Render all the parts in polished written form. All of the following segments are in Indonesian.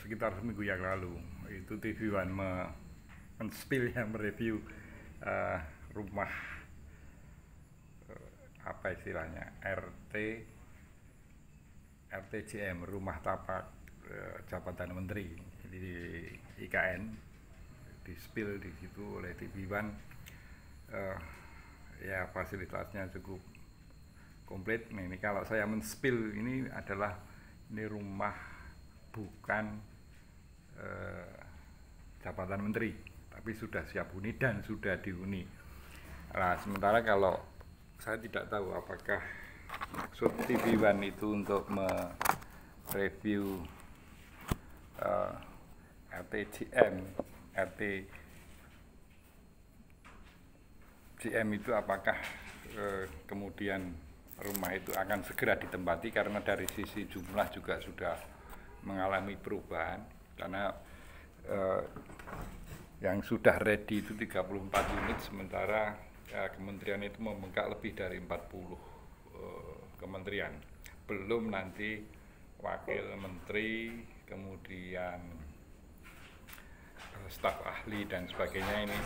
sekitar seminggu yang lalu itu TV One men-spill yang mereview rumah apa istilahnya RTJM, rumah tapak jabatan menteri di IKN, di spill di situ oleh TV One. Ya fasilitasnya cukup komplit. Nah, ini kalau saya men-spill ini adalah ini rumah bukan jabatan menteri, tapi sudah siap huni dan sudah dihuni. Nah, sementara kalau saya tidak tahu apakah maksud TV One itu untuk mereview RTJM itu apakah kemudian rumah itu akan segera ditempati, karena dari sisi jumlah juga sudah mengalami perubahan, karena yang sudah ready itu 34 unit, sementara kementerian itu membengkak lebih dari 40 kementerian, belum nanti wakil menteri, kemudian staf ahli dan sebagainya. Ini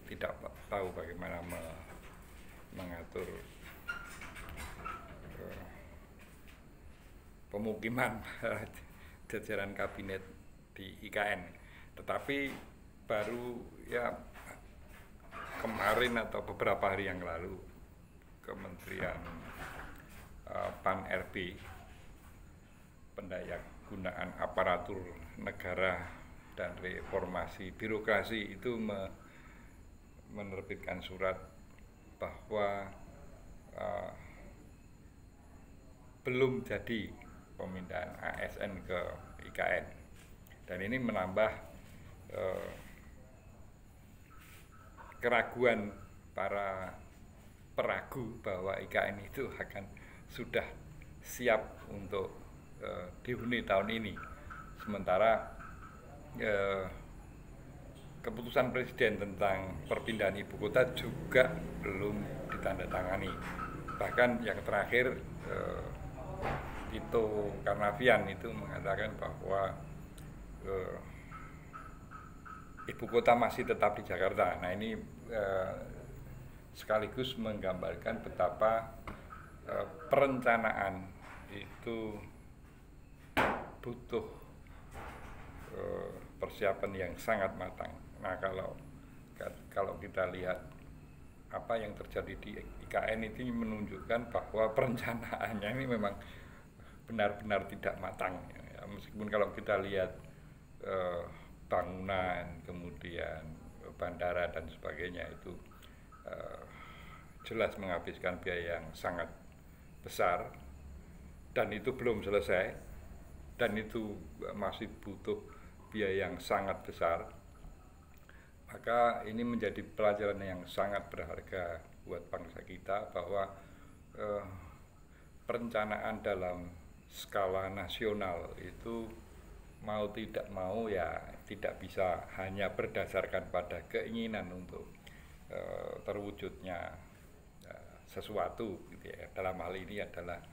tidak tahu bagaimana mengatur pemukiman jajaran kabinet di IKN. Tetapi baru ya kemarin atau beberapa hari yang lalu Kementerian Pan-RB, Pendayagunaan Aparatur Negara dan Reformasi Birokrasi, itu menerbitkan surat bahwa belum jadi pemindahan ASN ke IKN, dan ini menambah keraguan para peragu bahwa IKN itu akan sudah siap untuk dihuni tahun ini. Sementara keputusan Presiden tentang perpindahan ibu kota juga belum ditandatangani. Bahkan yang terakhir Tito Karnavian itu mengatakan bahwa ibu kota masih tetap di Jakarta. Nah, ini sekaligus menggambarkan betapa perencanaan itu butuh persiapan yang sangat matang. Nah, kalau kita lihat apa yang terjadi di IKN itu menunjukkan bahwa perencanaannya ini memang benar-benar tidak matang. Ya, meskipun kalau kita lihat bangunan, kemudian bandara dan sebagainya itu jelas menghabiskan biaya yang sangat besar, dan itu belum selesai, dan itu masih butuh biaya yang sangat besar. Maka ini menjadi pelajaran yang sangat berharga buat bangsa kita, bahwa perencanaan dalam skala nasional itu mau tidak mau ya tidak bisa hanya berdasarkan pada keinginan untuk terwujudnya sesuatu gitu ya. Dalam hal ini adalah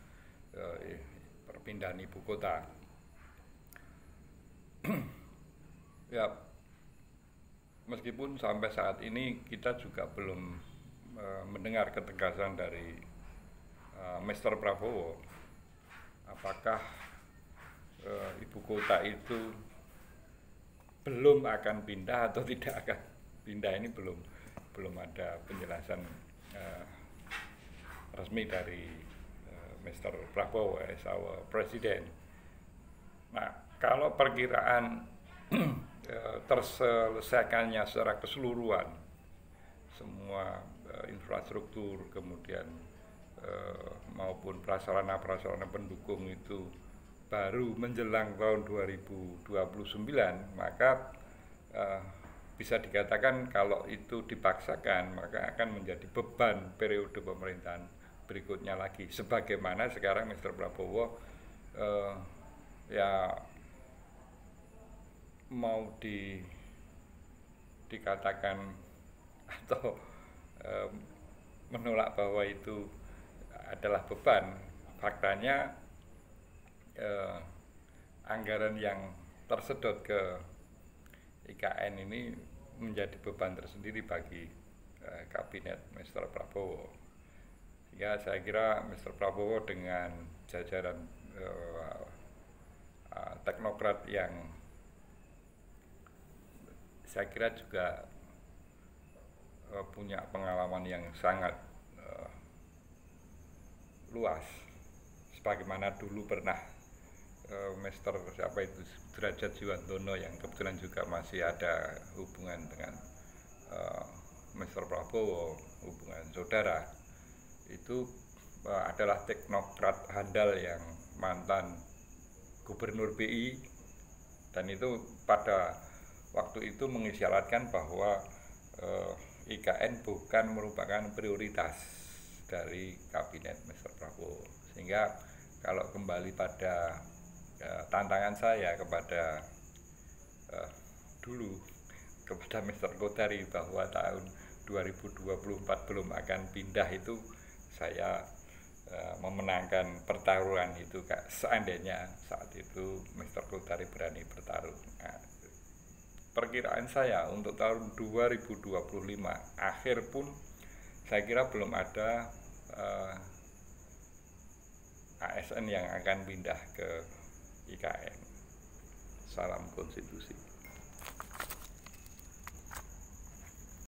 perpindahan ibu kota. Ya, meskipun sampai saat ini kita juga belum mendengar ketegasan dari Mr. Prabowo apakah ibu kota itu belum akan pindah atau tidak akan pindah. Ini belum ada penjelasan resmi dari Mr. Prabowo as our President. Nah, kalau perkiraan terselesaikannya secara keseluruhan semua infrastruktur, kemudian maupun prasarana pendukung itu baru menjelang tahun 2029, maka bisa dikatakan kalau itu dipaksakan maka akan menjadi beban periode pemerintahan berikutnya lagi. Sebagaimana sekarang Mr. Prabowo ya mau dikatakan atau menolak bahwa itu adalah beban, faktanya anggaran yang tersedot ke IKN ini menjadi beban tersendiri bagi kabinet Mr. Prabowo. Sehingga saya kira Mr. Prabowo dengan jajaran teknokrat yang saya kira juga punya pengalaman yang sangat luas, sebagaimana dulu pernah Mr. siapa itu Derajat Jiwandono yang kebetulan juga masih ada hubungan dengan Mr. Prabowo, hubungan saudara, itu adalah teknokrat handal yang mantan gubernur BI, dan itu pada waktu itu mengisyaratkan bahwa IKN bukan merupakan prioritas dari kabinet Mr. Prabowo. Sehingga kalau kembali pada tantangan saya kepada dulu kepada Mr. Kodari bahwa tahun 2024 belum akan pindah, itu saya memenangkan pertarungan itu seandainya saat itu Mr. Kodari berani bertarung. Nah, perkiraan saya untuk tahun 2025 akhir pun saya kira belum ada ASN yang akan pindah ke IKN. Salam konstitusi.